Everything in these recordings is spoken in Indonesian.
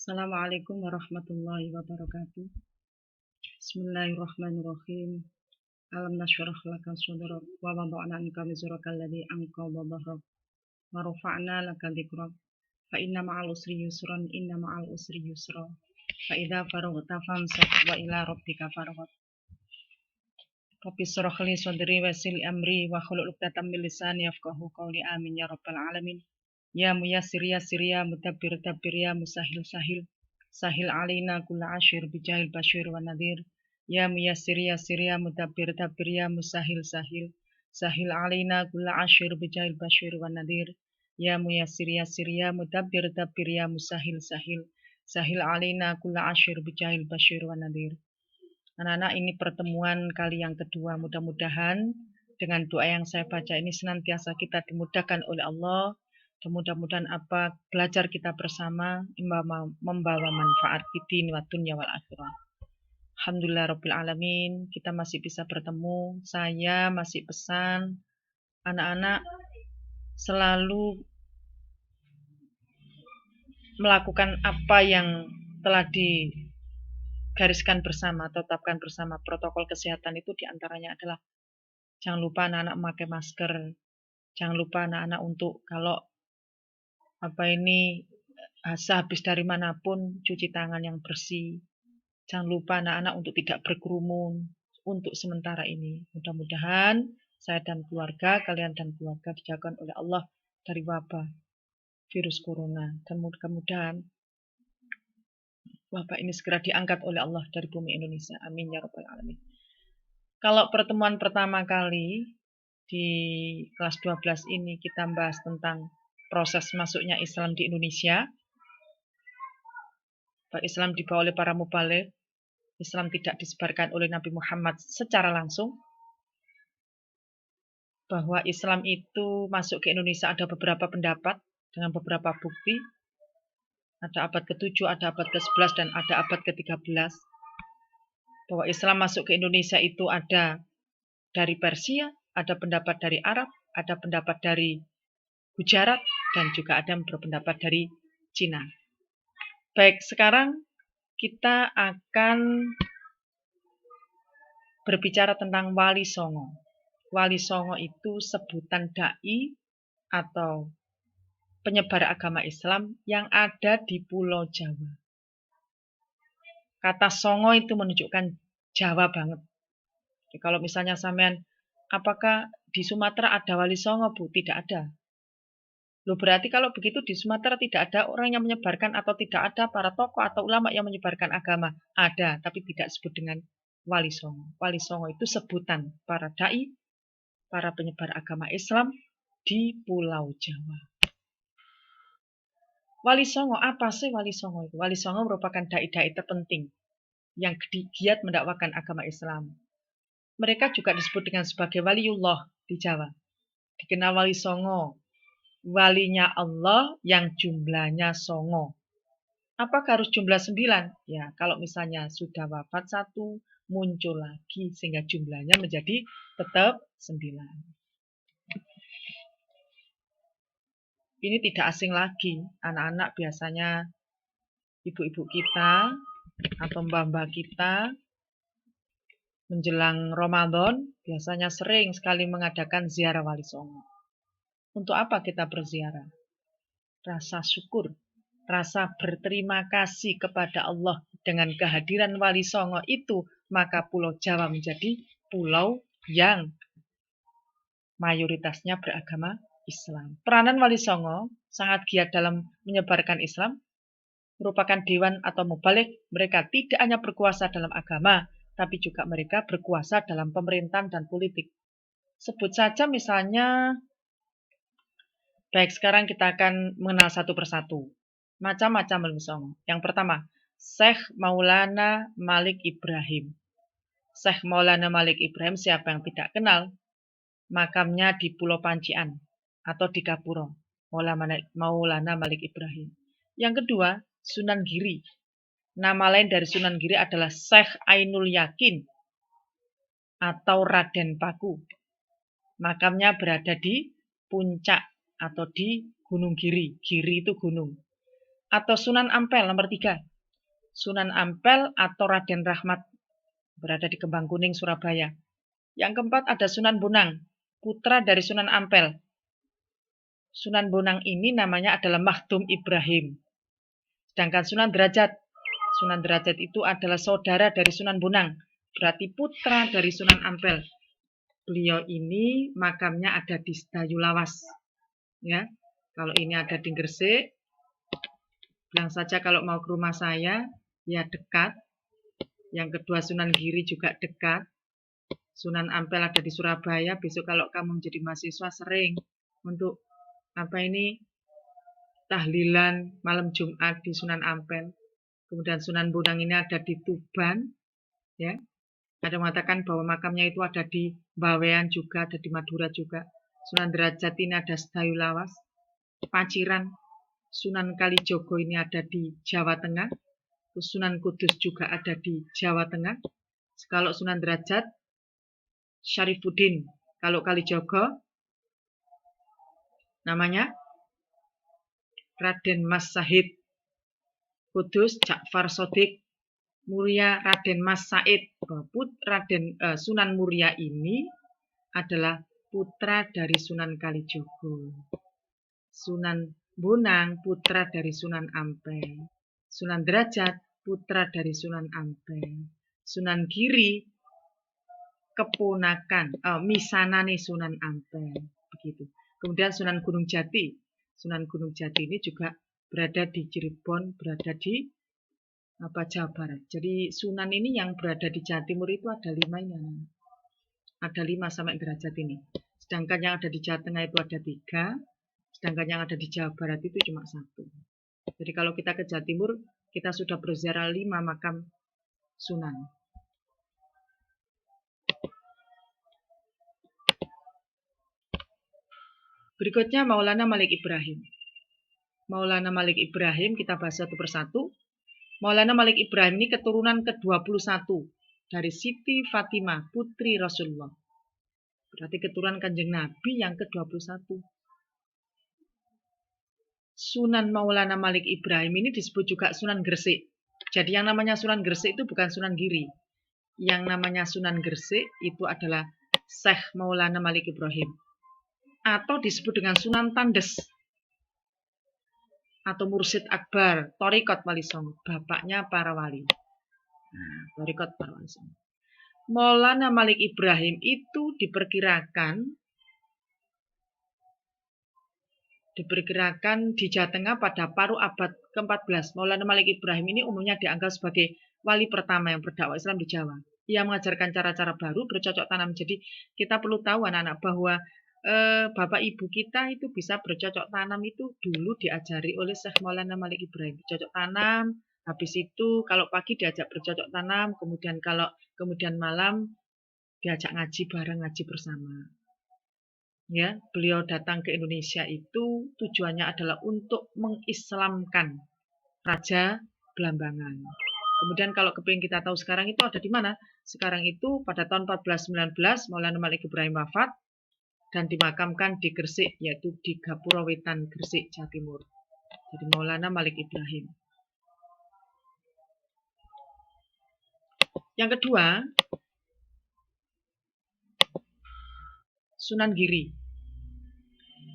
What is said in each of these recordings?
Assalamualaikum warahmatullahi wabarakatuh. Bismillahirrahmanirrahim. Alam nashrah laka sadrak wa wada'na anka wizraka alladhi anqadha dhahrak wa rafa'na laka dhikrak fa inna ma'al usri yusran inna ma'al usri yusra fa idza faraghta fansab wa ila rabbika farghab. Rabbi shrah li sadri wa yassir li amri wa hlul 'uqdatam min lisani yafqahu qawli amin ya rabbal alamin. Ya muyassir yassir ya mudabbir dabbir ya musahil sahil sahil alaina kulla ashir bijahil bashir wa nadir. Ya muyassir yassir ya mudabbir dabbir ya musahil sahil sahil alaina kulla ashir bijahil bashir wa nadir. Ya muyassir yassir ya mudabbir dabbir ya musahil sahil sahil alaina kulla ashir bijahil bashir wa nadir. Anak-anak, ini pertemuan kali yang kedua. Mudah-mudahan dengan doa yang saya baca ini senantiasa kita dimudahkan oleh Allah. Dan mudah-mudahan apa belajar kita bersama membawa manfaat di din wa dunya wal akhirah. Alhamdulillah rabbil alamin, kita masih bisa bertemu. Saya masih pesan anak-anak selalu melakukan apa yang telah digariskan bersama atau tetapkan bersama. Protokol kesehatan itu diantaranya adalah jangan lupa anak-anak memakai masker. Jangan lupa anak-anak untuk kalau habis dari manapun cuci tangan yang bersih. Jangan lupa anak-anak untuk tidak berkerumun untuk sementara ini. Mudah-mudahan saya dan keluarga, kalian dan keluarga dijagakan oleh Allah dari wabah virus corona. Dan mudah-mudahan wabah ini segera diangkat oleh Allah dari bumi Indonesia. Amin ya rabbal alamin. Kalau pertemuan pertama kali di kelas 12 ini kita bahas tentang proses masuknya Islam di Indonesia. Bahwa Islam dibawa oleh para mubaligh, Islam tidak disebarkan oleh Nabi Muhammad secara langsung. Bahwa Islam itu masuk ke Indonesia ada beberapa pendapat dengan beberapa bukti. Ada abad ke-7, ada abad ke-11, dan ada abad ke-13. Bahwa Islam masuk ke Indonesia itu ada dari Persia, ada pendapat dari Arab, ada pendapat dari Gujarat, dan juga ada yang berpendapat dari Cina. Baik, sekarang kita akan berbicara tentang Wali Songo. Wali Songo itu sebutan dai atau penyebar agama Islam yang ada di Pulau Jawa. Kata Songo itu menunjukkan Jawa banget. Jadi kalau misalnya sampean, apakah di Sumatera ada Wali Songo, Bu? Tidak ada. Loh, berarti kalau begitu di Sumatera tidak ada orang yang menyebarkan atau tidak ada para tokoh atau ulama yang menyebarkan agama? Ada, tapi tidak disebut dengan Wali Songo. Wali Songo itu sebutan para dai, para penyebar agama Islam di Pulau Jawa. Wali Songo, apa sih Wali Songo itu? Wali Songo merupakan dai-dai terpenting yang giat mendakwakan agama Islam. Mereka juga disebut dengan sebagai waliullah di Jawa. Dikenal Wali Songo, walinya Allah yang jumlahnya songo. Apakah harus jumlah 9? Ya, kalau misalnya sudah wafat 1, muncul lagi sehingga jumlahnya menjadi tetap 9. Ini tidak asing lagi. Anak-anak biasanya ibu-ibu kita atau mbah-mbah kita menjelang Ramadan biasanya sering sekali mengadakan ziarah Wali Songo. Untuk apa kita berziarah? Rasa syukur, rasa berterima kasih kepada Allah dengan kehadiran Wali Songo itu, maka Pulau Jawa menjadi pulau yang mayoritasnya beragama Islam. Peranan Wali Songo sangat giat dalam menyebarkan Islam, merupakan dewan atau mubaligh. Mereka tidak hanya berkuasa dalam agama, tapi juga mereka berkuasa dalam pemerintahan dan politik. Sebut saja misalnya, baik, sekarang kita akan mengenal satu persatu. Macam-macam Wali Songo. Yang pertama, Syekh Maulana Malik Ibrahim. Syekh Maulana Malik Ibrahim, siapa yang tidak kenal? Makamnya di Pulau Pancian atau di Gapuro. Maulana Malik Ibrahim. Yang kedua, Sunan Giri. Nama lain dari Sunan Giri adalah Syekh Ainul Yakin atau Raden Paku. Makamnya berada di puncak atau di Gunung Giri. Giri itu gunung. atau Sunan Ampel nomor 3. Sunan Ampel atau Raden Rahmat berada di Kembang Kuning, Surabaya. Yang keempat ada Sunan Bonang, putra dari Sunan Ampel. Sunan Bonang ini namanya adalah Makhdum Ibrahim. Sedangkan Sunan Derajat itu adalah saudara dari Sunan Bonang, berarti putra dari Sunan Ampel. Beliau ini makamnya ada di Sedayu Lawas. Ya, kalau ini ada di Gresik, bilang saja kalau mau ke rumah saya, ya dekat. Yang kedua Sunan Giri juga dekat. Sunan Ampel ada di Surabaya. Besok kalau kamu menjadi mahasiswa sering untuk tahlilan malam Jumat di Sunan Ampel. Kemudian Sunan Bonang ini ada di Tuban. Ya, ada mengatakan bahwa makamnya itu ada di Bawean juga, ada di Madura juga. Sunan Derajat ini ada Sedayu Lawas. Paciran Sunan Kalijogo ini ada di Jawa Tengah. Sunan Kudus juga ada di Jawa Tengah. Kalau Sunan Derajat, Syarifuddin. Kalau Kalijogo, namanya Raden Mas Sahid. Kudus, Ja'far Sodik. Muria, Raden Mas Said. Sunan Muria ini adalah putra dari Sunan Kalijogo. Sunan Bonang, putra dari Sunan Ampel. Sunan Derajat, putra dari Sunan Ampel. Sunan Giri, keponakan, misanane Sunan Ampel. Begitu. Kemudian Sunan Gunung Jati. Sunan Gunung Jati ini juga berada di Cirebon, berada di Jawa Barat. Jadi Sunan ini yang berada di Jawa Timur itu ada 5 ini. Ada 5 sampai derajat ini. Sedangkan yang ada di Jawa Tengah itu ada 3. Sedangkan yang ada di Jawa Barat itu cuma 1. Jadi kalau kita ke Jawa Timur, kita sudah berziarah 5 makam Sunan. Berikutnya Maulana Malik Ibrahim. Maulana Malik Ibrahim kita bahas satu persatu. Maulana Malik Ibrahim ini keturunan ke-21 dari Siti Fatimah, putri Rasulullah. Berarti keturunan Kanjeng Nabi yang ke-21. Sunan Maulana Malik Ibrahim ini disebut juga Sunan Gresik. Jadi yang namanya Sunan Gresik itu bukan Sunan Giri. Yang namanya Sunan Gresik itu adalah Syekh Maulana Malik Ibrahim. Atau disebut dengan Sunan Tandes. Atau Mursyid Akbar, Thariqat Wali Songo, bapaknya para wali. Thariqat para wali Songo. Maulana Malik Ibrahim itu diperkirakan di Jawa Tengah pada paruh abad ke-14. Maulana Malik Ibrahim ini umumnya dianggap sebagai wali pertama yang berdakwah Islam di Jawa. Ia mengajarkan cara-cara baru bercocok tanam. Jadi kita perlu tahu anak-anak bahwa bapak ibu kita itu bisa bercocok tanam itu dulu diajari oleh Syekh Maulana Malik Ibrahim. Bercocok tanam, habis itu kalau pagi diajak bercocok tanam, kemudian malam diajak ngaji bareng, ngaji bersama. Ya, beliau datang ke Indonesia itu tujuannya adalah untuk mengislamkan Raja Blambangan. Kemudian kalau kepingin kita tahu sekarang itu ada di mana? Sekarang itu pada tahun 1419 Maulana Malik Ibrahim wafat dan dimakamkan di Gresik, yaitu di Gapura Wetan, Gresik, Jawa Timur. Jadi Maulana Malik Ibrahim. Yang kedua, Sunan Giri.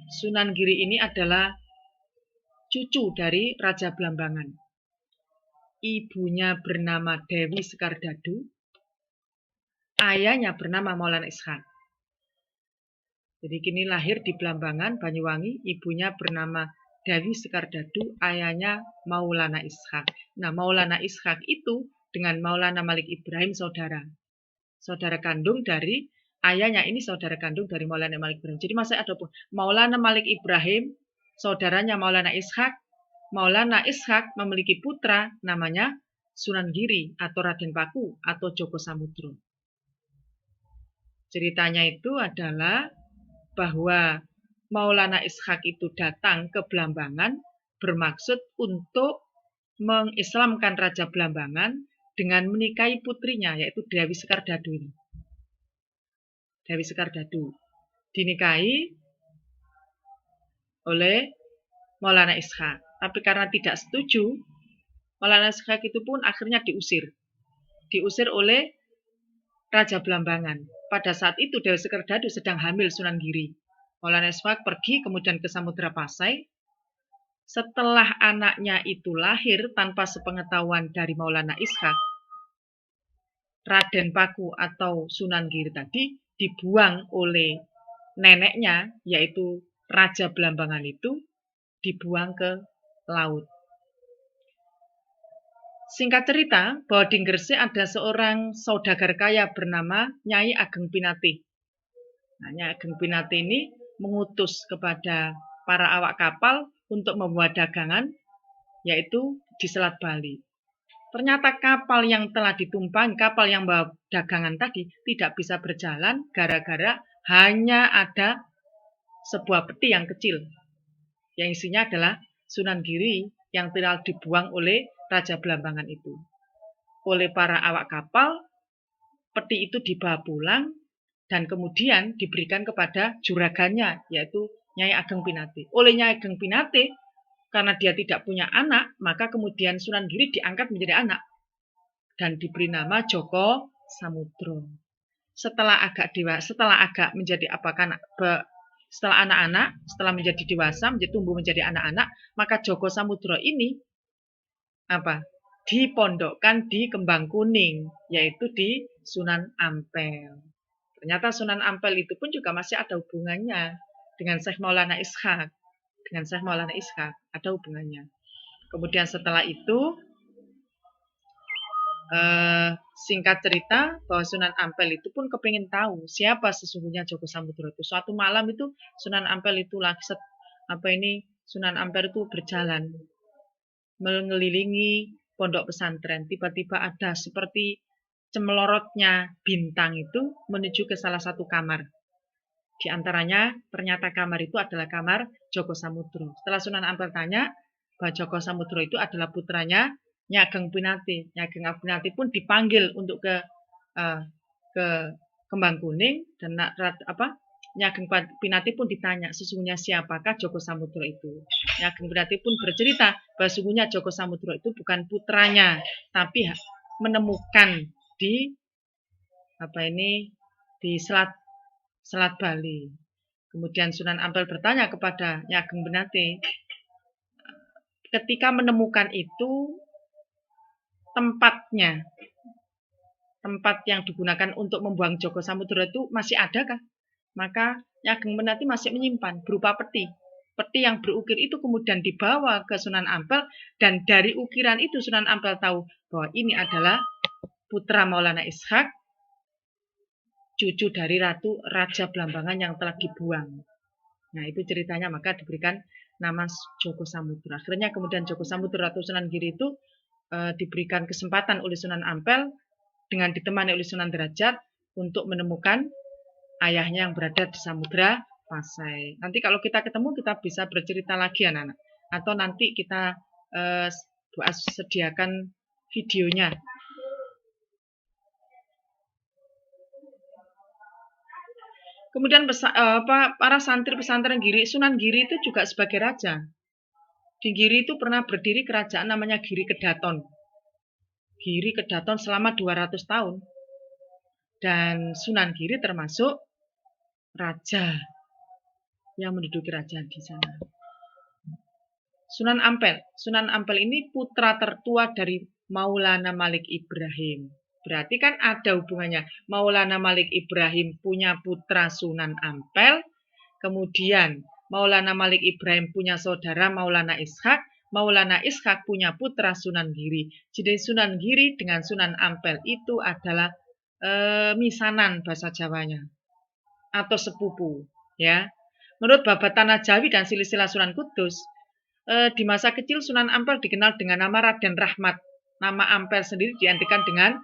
Sunan Giri ini adalah cucu dari Raja Blambangan. Ibunya bernama Dewi Sekardadu, ayahnya bernama Maulana Ishak. Jadi kini lahir di Blambangan, Banyuwangi, ibunya bernama Dewi Sekardadu, ayahnya Maulana Ishak. Nah, Maulana Ishak itu dengan Maulana Malik Ibrahim saudara. Saudara kandung dari ayahnya ini saudara kandung dari Maulana Malik Ibrahim. Jadi masih ada pun Maulana Malik Ibrahim, saudaranya Maulana Ishak. Maulana Ishak memiliki putra namanya Sunan Giri atau Raden Paku atau Joko Samudro. Ceritanya itu adalah bahwa Maulana Ishak itu datang ke Blambangan bermaksud untuk mengislamkan Raja Blambangan dengan menikahi putrinya yaitu Dewi Sekardadu ini. Dewi Sekardadu dinikahi oleh Maulana Ishak. Tapi karena tidak setuju, Maulana Ishak itu pun akhirnya diusir. Diusir oleh Raja Belambangan. Pada saat itu Dewi Sekerdadu sedang hamil Sunan Giri. Maulana Ishak pergi kemudian ke Samudra Pasai. Setelah anaknya itu lahir tanpa sepengetahuan dari Maulana Ishak, Raden Paku atau Sunan Giri tadi dibuang oleh neneknya, yaitu Raja Belambangan itu, dibuang ke laut. Singkat cerita, bahwa di Gresik ada seorang saudagar kaya bernama Nyai Ageng Pinate. Nah, Nyai Ageng Pinate ini mengutus kepada para awak kapal untuk membuat dagangan, yaitu di Selat Bali. Ternyata kapal yang telah ditumpangi, kapal yang bawa dagangan tadi tidak bisa berjalan gara-gara hanya ada sebuah peti yang kecil, yang isinya adalah Sunan Giri yang telah dibuang oleh Raja Belambangan itu. Oleh para awak kapal, peti itu dibawa pulang dan kemudian diberikan kepada juragannya, yaitu Nyai Ageng Pinate. Oleh Nyai Ageng Pinate, karena dia tidak punya anak, maka kemudian Sunan Giri diangkat menjadi anak dan diberi nama Joko Samudro. Setelah agak menjadi setelah anak-anak, setelah menjadi dewasa, tumbuh menjadi anak-anak, maka Joko Samudro ini dipondokkan di Kembang Kuning, yaitu di Sunan Ampel. Ternyata Sunan Ampel itu pun juga masih ada hubungannya dengan Syekh Maulana Ishak. Ada hubungannya. Kemudian setelah itu, singkat cerita, bahwa Sunan Ampel itu pun kepingin tahu siapa sesungguhnya Joko Samudro itu. Suatu malam itu Sunan Ampel itu Sunan Ampel itu berjalan mengelilingi pondok pesantren. Tiba-tiba ada seperti cemelorotnya bintang itu menuju ke salah satu kamar. Di antaranya ternyata kamar itu adalah kamar Joko Samudro. Setelah Sunan Ampel tanya bahwa Joko Samudro itu adalah putranya Nyai Ageng Pinate. Nyai Ageng Pinate pun dipanggil untuk ke Kembang Kuning dan Nyai Ageng Pinate pun ditanya sesungguhnya siapakah Joko Samudro itu. Nyai Ageng Pinate pun bercerita bahwa sesungguhnya Joko Samudro itu bukan putranya, tapi menemukan di Selat Bali. Kemudian Sunan Ampel bertanya kepada Nyai Ageng Pinate, ketika menemukan itu tempat yang digunakan untuk membuang Joko Samudro itu masih adakah? Maka Nyai Ageng Pinate masih menyimpan berupa peti yang berukir itu kemudian dibawa ke Sunan Ampel, dan dari ukiran itu Sunan Ampel tahu bahwa ini adalah putra Maulana Ishak, cucu dari Ratu Raja Belambangan yang telah dibuang. Nah, itu ceritanya, maka diberikan nama Joko Samudro. Akhirnya kemudian Joko Samudro atau Sunan Giri itu diberikan kesempatan oleh Sunan Ampel dengan ditemani oleh Sunan Derajat untuk menemukan ayahnya yang berada di Samudra Pasai. Nanti kalau kita ketemu kita bisa bercerita lagi anak-anak. Atau nanti kita sediakan videonya. Kemudian para santri pesantren Giri, Sunan Giri itu juga sebagai raja. Di Giri itu pernah berdiri kerajaan namanya Giri Kedaton. Giri Kedaton selama 200 tahun. Dan Sunan Giri termasuk raja yang menduduki kerajaan di sana. Sunan Ampel ini putra tertua dari Maulana Malik Ibrahim. Berarti kan ada hubungannya. Maulana Malik Ibrahim punya putra Sunan Ampel, kemudian Maulana Malik Ibrahim punya saudara Maulana Ishak, Maulana Ishak punya putra Sunan Giri. Jadi Sunan Giri dengan Sunan Ampel itu adalah misanan bahasa Jawanya atau sepupu, ya. Menurut Babat Tanah Jawi dan silsilah Sunan Kudus, di masa kecil Sunan Ampel dikenal dengan nama Raden Rahmat. Nama Ampel sendiri digantikan dengan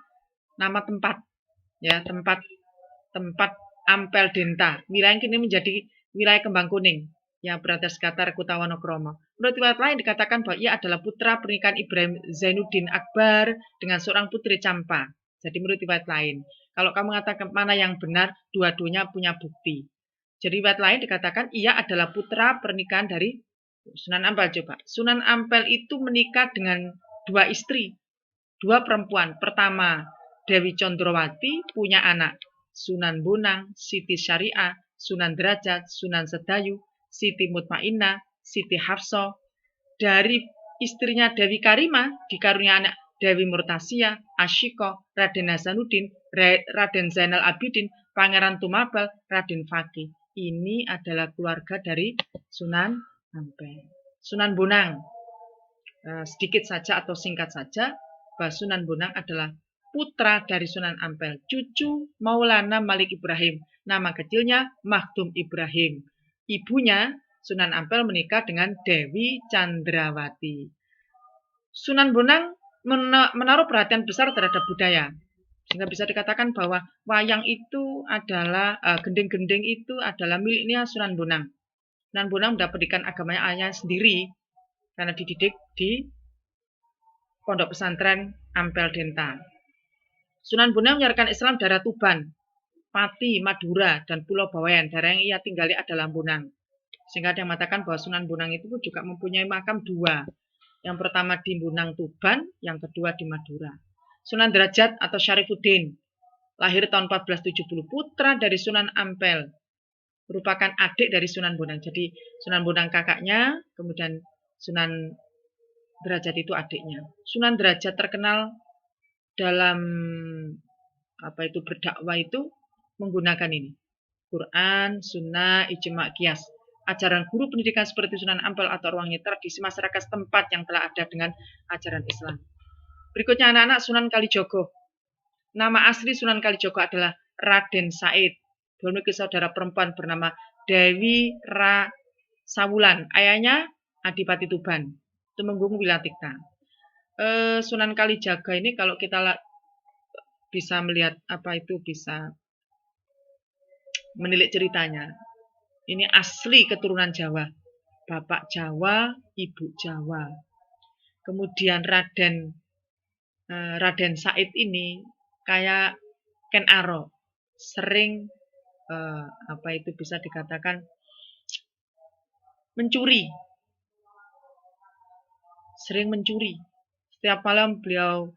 nama tempat, ya, tempat Ampel Denta. Wilayah ini menjadi wilayah Kembang Kuning yang berada sekitar Kutawonokromo. Menurut riwayat lain dikatakan bahwa ia adalah putra pernikahan Ibrahim Zainuddin Akbar dengan seorang putri Campa. Jadi menurut riwayat lain. Kalau kamu mengatakan mana yang benar, dua-duanya punya bukti. Jadi riwayat lain dikatakan ia adalah putra pernikahan dari Sunan Ampel coba. Sunan Ampel itu menikah dengan 2 istri, 2 perempuan. Pertama, Dewi Condrowati punya anak. Sunan Bonang, Siti Syariah, Sunan Derajat, Sunan Sedayu, Siti Mutmainnah, Siti Hafsah. Dari istrinya Dewi Karimah dikarunia anak Dewi Murtasia, Asyiko, Raden Hasanuddin, Raden Zainal Abidin, Pangeran Tumapel, Raden Fakih. Ini adalah keluarga dari Sunan Ampel. Sunan Bonang, sedikit saja atau singkat saja, bahwa Sunan Bonang adalah putra dari Sunan Ampel, cucu Maulana Malik Ibrahim, nama kecilnya Makhdum Ibrahim. Ibunya Sunan Ampel menikah dengan Dewi Chandrawati. Sunan Bonang menaruh perhatian besar terhadap budaya, sehingga bisa dikatakan bahwa wayang itu adalah gending-gending itu adalah miliknya Sunan Bonang. Sunan Bonang mendapatkan agamanya ayahnya sendiri karena dididik di pondok pesantren Ampel Denta. Sunan Bonang menyiarkan Islam daerah Tuban, Pati, Madura, dan Pulau Bawean. Daerah yang ia tinggali adalah Bonang. Sehingga ada yang mengatakan bahwa Sunan Bonang itu juga mempunyai makam 2. Yang pertama di Bonang Tuban, yang kedua di Madura. Sunan Derajat atau Syarifuddin, lahir tahun 1470, putra dari Sunan Ampel, merupakan adik dari Sunan Bonang. Jadi Sunan Bonang kakaknya, kemudian Sunan Derajat itu adiknya. Sunan Derajat terkenal dalam berdakwah itu menggunakan ini, Quran, Sunnah, Ijma, Qiyas. Ajaran guru pendidikan seperti Sunan Ampel atau ruangnya tradisi masyarakat setempat yang telah ada dengan ajaran Islam. Berikutnya anak-anak Sunan Kalijogo. Nama asli Sunan Kalijogo adalah Raden Said. Memiliki saudara perempuan bernama Dewi Rasawulan. Ayahnya Adipati Tuban, Tumenggung Wilatikta. Sunan Kalijaga ini kalau kita bisa melihat bisa menilik ceritanya. Ini asli keturunan Jawa. Bapak Jawa, Ibu Jawa. Kemudian Raden Said ini kayak Ken Arok, sering bisa dikatakan mencuri. Sering mencuri. Setiap malam beliau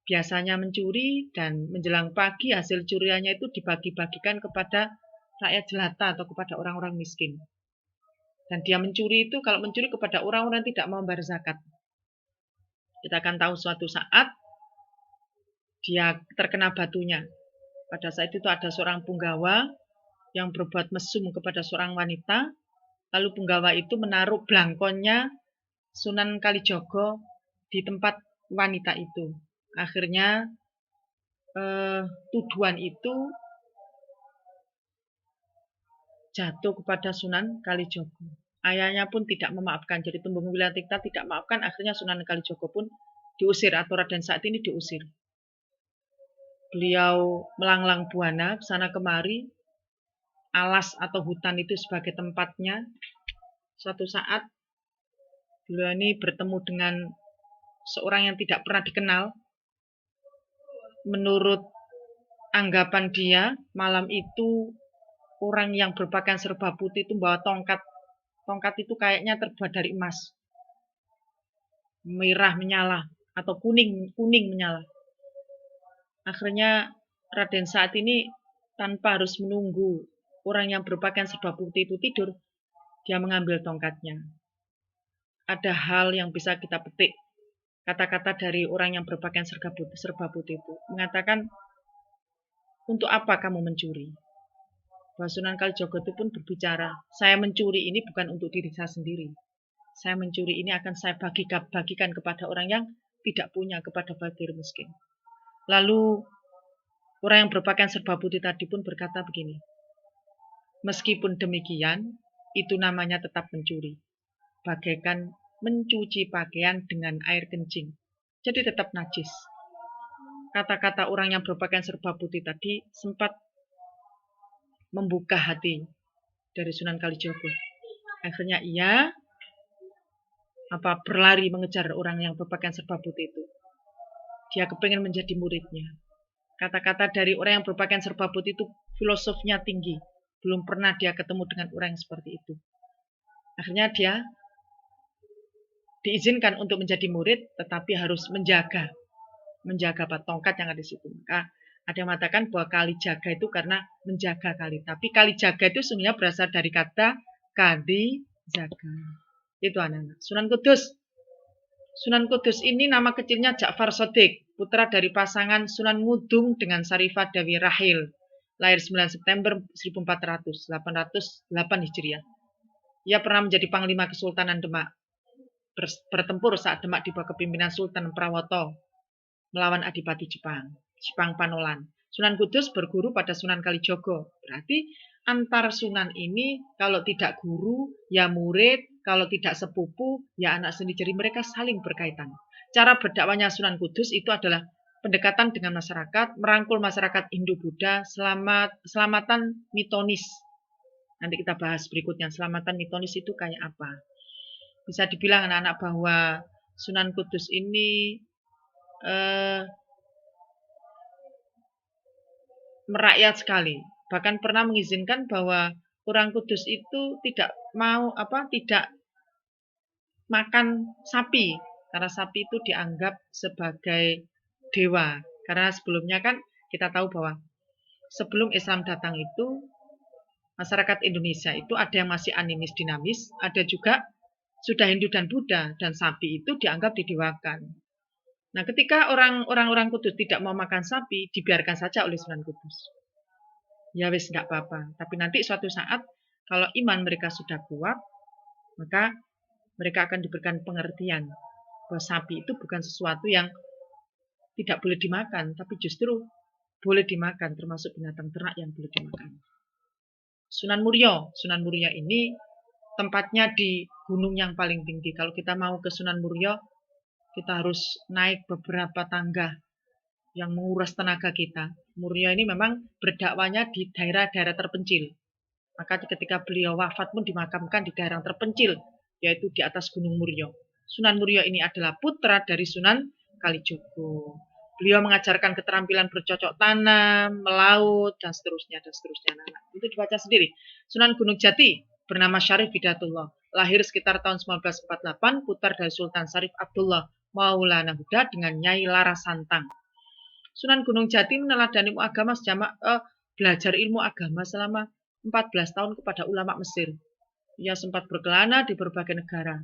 biasanya mencuri dan menjelang pagi hasil curiannya itu dibagi-bagikan kepada rakyat jelata atau kepada orang-orang miskin. Dan dia mencuri itu kalau mencuri kepada orang-orang yang tidak mau membayar zakat. Kita akan tahu suatu saat dia terkena batunya. Pada saat itu ada seorang punggawa yang berbuat mesum kepada seorang wanita. Lalu punggawa itu menaruh blangkonnya Sunan Kalijogo di tempat wanita itu. Akhirnya tuduhan itu jatuh kepada Sunan Kalijogo. Ayahnya pun tidak memaafkan. Jadi Tumenggung Wilatikta tidak memaafkan. Akhirnya Sunan Kalijogo pun diusir atau Raden Said ini diusir. Beliau melanglang buana ke sana kemari. Alas atau hutan itu sebagai tempatnya. Suatu saat beliau ini bertemu dengan seorang yang tidak pernah dikenal. Menurut anggapan dia, malam itu orang yang berpakaian serba putih itu membawa tongkat. Tongkat itu kayaknya terbuat dari emas. Merah menyala atau kuning menyala. Akhirnya Raden Said ini tanpa harus menunggu orang yang berpakaian serba putih itu tidur, dia mengambil tongkatnya. Ada hal yang bisa kita petik. Kata-kata dari orang yang berpakaian serba putih itu mengatakan, untuk apa kamu mencuri? Bahwa Sunan Kalijogo itu pun berbicara, saya mencuri ini bukan untuk diri saya sendiri. Saya mencuri ini akan saya bagikan kepada orang yang tidak punya, kepada fakir miskin. Lalu orang yang berpakaian serba putih tadi pun berkata begini, meskipun demikian, itu namanya tetap mencuri. Bagaikan mencuci pakaian dengan air kencing. Jadi tetap najis. Kata-kata orang yang berpakaian serba putih tadi sempat membuka hati dari Sunan Kalijogo. Akhirnya ia berlari mengejar orang yang berpakaian serba putih itu. Dia kepingin menjadi muridnya. Kata-kata dari orang yang berpakaian serba putih itu filosofnya tinggi. Belum pernah dia ketemu dengan orang yang seperti itu. Akhirnya dia diizinkan untuk menjadi murid, tetapi harus menjaga tongkat yang ada di situ. Maka ada yang mengatakan bahwa kali jaga itu karena menjaga kali. Tapi kali jaga itu sebenarnya berasal dari kata kadi jaga. Itu anak-anak. Sunan Kudus ini nama kecilnya Ja'far Shadiq, putra dari pasangan Sunan Ngudung dengan Sarifah Dewi Rahil. Lahir 9 September 808 Hijriah. Ia pernah menjadi Panglima Kesultanan Demak. Bertempur saat Demak di bawah kepimpinan Sultan Prawoto melawan Adipati Jepang Panolan. Sunan Kudus berguru pada Sunan Kalijogo. Berarti antar sunan ini kalau tidak guru ya murid, kalau tidak sepupu ya anak sendiri. Jadi mereka saling berkaitan. Cara berdakwahnya Sunan Kudus itu adalah pendekatan dengan masyarakat, merangkul masyarakat Hindu-Buddha, selamatan mitonis. Nanti kita bahas berikutnya, selamatan mitonis itu kayak apa. Bisa dibilang anak-anak bahwa Sunan Kudus ini merakyat sekali. Bahkan pernah mengizinkan bahwa orang Kudus itu tidak makan sapi, karena sapi itu dianggap sebagai dewa. Karena sebelumnya kan kita tahu bahwa sebelum Islam datang itu masyarakat Indonesia itu ada yang masih animis dinamis, ada juga sudah Hindu dan Buddha, dan sapi itu dianggap didewakan. Nah, ketika orang Kudus tidak mau makan sapi, dibiarkan saja oleh Sunan Kudus. Ya wis nggak apa-apa. Tapi nanti suatu saat kalau iman mereka sudah kuat, maka mereka akan diberikan pengertian bahwa sapi itu bukan sesuatu yang tidak boleh dimakan, tapi justru boleh dimakan, termasuk binatang ternak yang boleh dimakan. Sunan Muria ini tempatnya di gunung yang paling tinggi. Kalau kita mau ke Sunan Muria, kita harus naik beberapa tangga yang menguras tenaga kita. Muria ini memang berdakwanya di daerah-daerah terpencil. Maka ketika beliau wafat pun dimakamkan di daerah terpencil, yaitu di atas Gunung Muria. Sunan Muria ini adalah putra dari Sunan Kalijogo. Beliau mengajarkan keterampilan bercocok tanam, melaut, dan seterusnya. Anak-anak. Itu dibaca sendiri. Sunan Gunung Jati bernama Syarif Hidatullah. Lahir sekitar tahun 1948, putra dari Sultan Syarif Abdullah Maulana Huda dengan Nyai Larasantang. Sunan Gunung Jati meneladani ilmu agama belajar ilmu agama selama 14 tahun kepada ulama Mesir. Ia sempat berkelana di berbagai negara.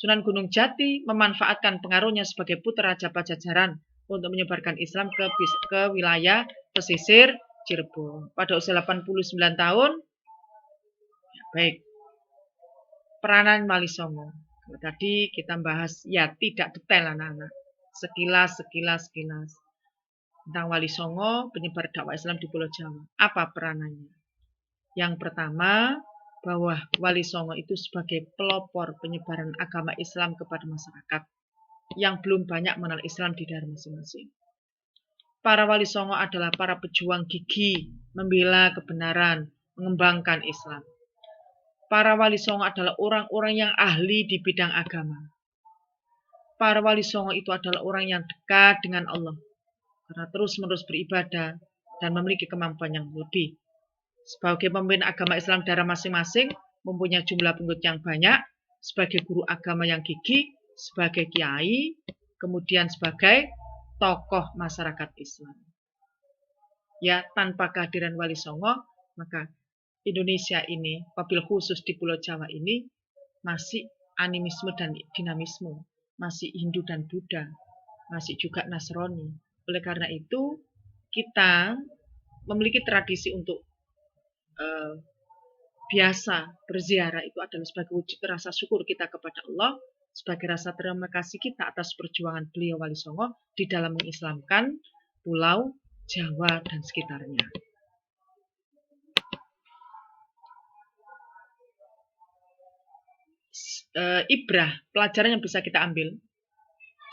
Sunan Gunung Jati memanfaatkan pengaruhnya sebagai putra Raja Pajajaran untuk menyebarkan Islam ke wilayah pesisir Cirebon. Pada usia 89 tahun, baik, peranan Wali Songo. Tadi kita bahas ya tidak detail anak-anak. Sekilas. Tentang Wali Songo, penyebar dakwah Islam di Pulau Jawa. Apa peranannya? Yang pertama, bahwa Wali Songo itu sebagai pelopor penyebaran agama Islam kepada masyarakat yang belum banyak mengenal Islam di daerah masing-masing. Para Wali Songo adalah para pejuang gigih, membela kebenaran, mengembangkan Islam. Para Wali Songo adalah orang-orang yang ahli di bidang agama. Para Wali Songo itu adalah orang yang dekat dengan Allah, karena terus-menerus beribadah dan memiliki kemampuan yang lebih. Sebagai pemimpin agama Islam daerah masing-masing, mempunyai jumlah pengikut yang banyak, sebagai guru agama yang gigih, sebagai kiai, kemudian sebagai tokoh masyarakat Islam. Ya, tanpa kehadiran Wali Songo, maka Indonesia ini, wabil khusus di Pulau Jawa ini, masih animisme dan dinamisme, masih Hindu dan Buddha, masih juga Nasrani. Oleh karena itu, kita memiliki tradisi untuk biasa berziarah itu adalah sebagai wujud rasa syukur kita kepada Allah, sebagai rasa terima kasih kita atas perjuangan beliau Wali Songo di dalam mengislamkan Pulau Jawa dan sekitarnya. Ibrah, pelajaran yang bisa kita ambil,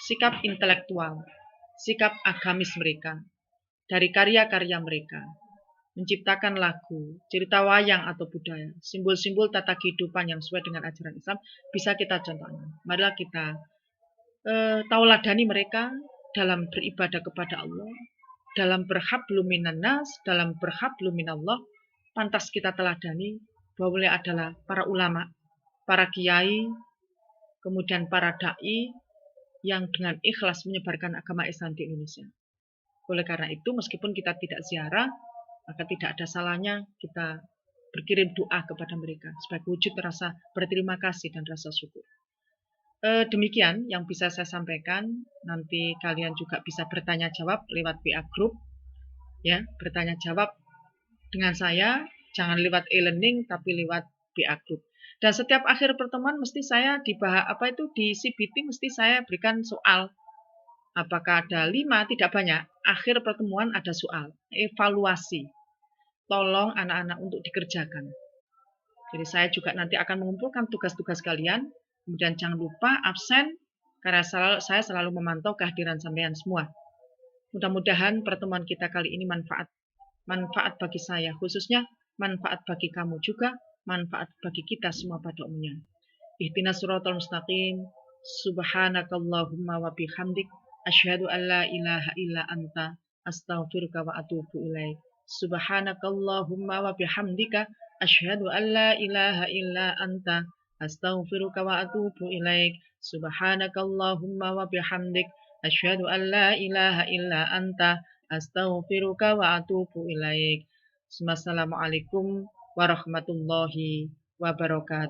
sikap intelektual, sikap agamis mereka, dari karya-karya mereka, menciptakan lagu, cerita wayang atau budaya, simbol-simbol tata kehidupan yang sesuai dengan ajaran Islam, bisa kita contohkan. Marilah kita tauladani mereka dalam beribadah kepada Allah, dalam berhablum minan nas, dalam berhablum minallah. Pantas kita teladani bahwa beliau adalah para ulama, para kiai, kemudian para dai yang dengan ikhlas menyebarkan agama Islam di Indonesia. Oleh karena itu, meskipun kita tidak ziarah, maka tidak ada salahnya kita berkirim doa kepada mereka sebagai wujud rasa berterima kasih dan rasa syukur. Demikian yang bisa saya sampaikan. Nanti kalian juga bisa bertanya jawab lewat WA Group, ya, bertanya jawab dengan saya, jangan lewat e-learning tapi lewat WA Group. Dan setiap akhir pertemuan mesti saya di CBT mesti saya berikan soal. Apakah ada 5? Tidak banyak. Akhir pertemuan ada soal, evaluasi. Tolong anak-anak untuk dikerjakan. Jadi saya juga nanti akan mengumpulkan tugas-tugas kalian. Kemudian jangan lupa absen, karena saya selalu memantau kehadiran sampean semua. Mudah-mudahan pertemuan kita kali ini manfaat bagi saya, khususnya manfaat bagi kamu juga, manfaat bagi kita semua pada umumnya. Ihdinas siratal mustaqim, subhanakallahumma wa bihamdik, asyhadu an la ilaha illa anta, astaghfiruka wa atubu ilaik. Subhanakallahumma wa bihamdika, asyhadu an la ilaha illa anta, astaghfiruka wa atubu ilaik. Subhanakallahumma wa bihamdik, asyhadu an la ilaha illa anta, astaghfiruka wa atubu ilaik. Wassalamualaikum warahmatullahi wabarakatuh.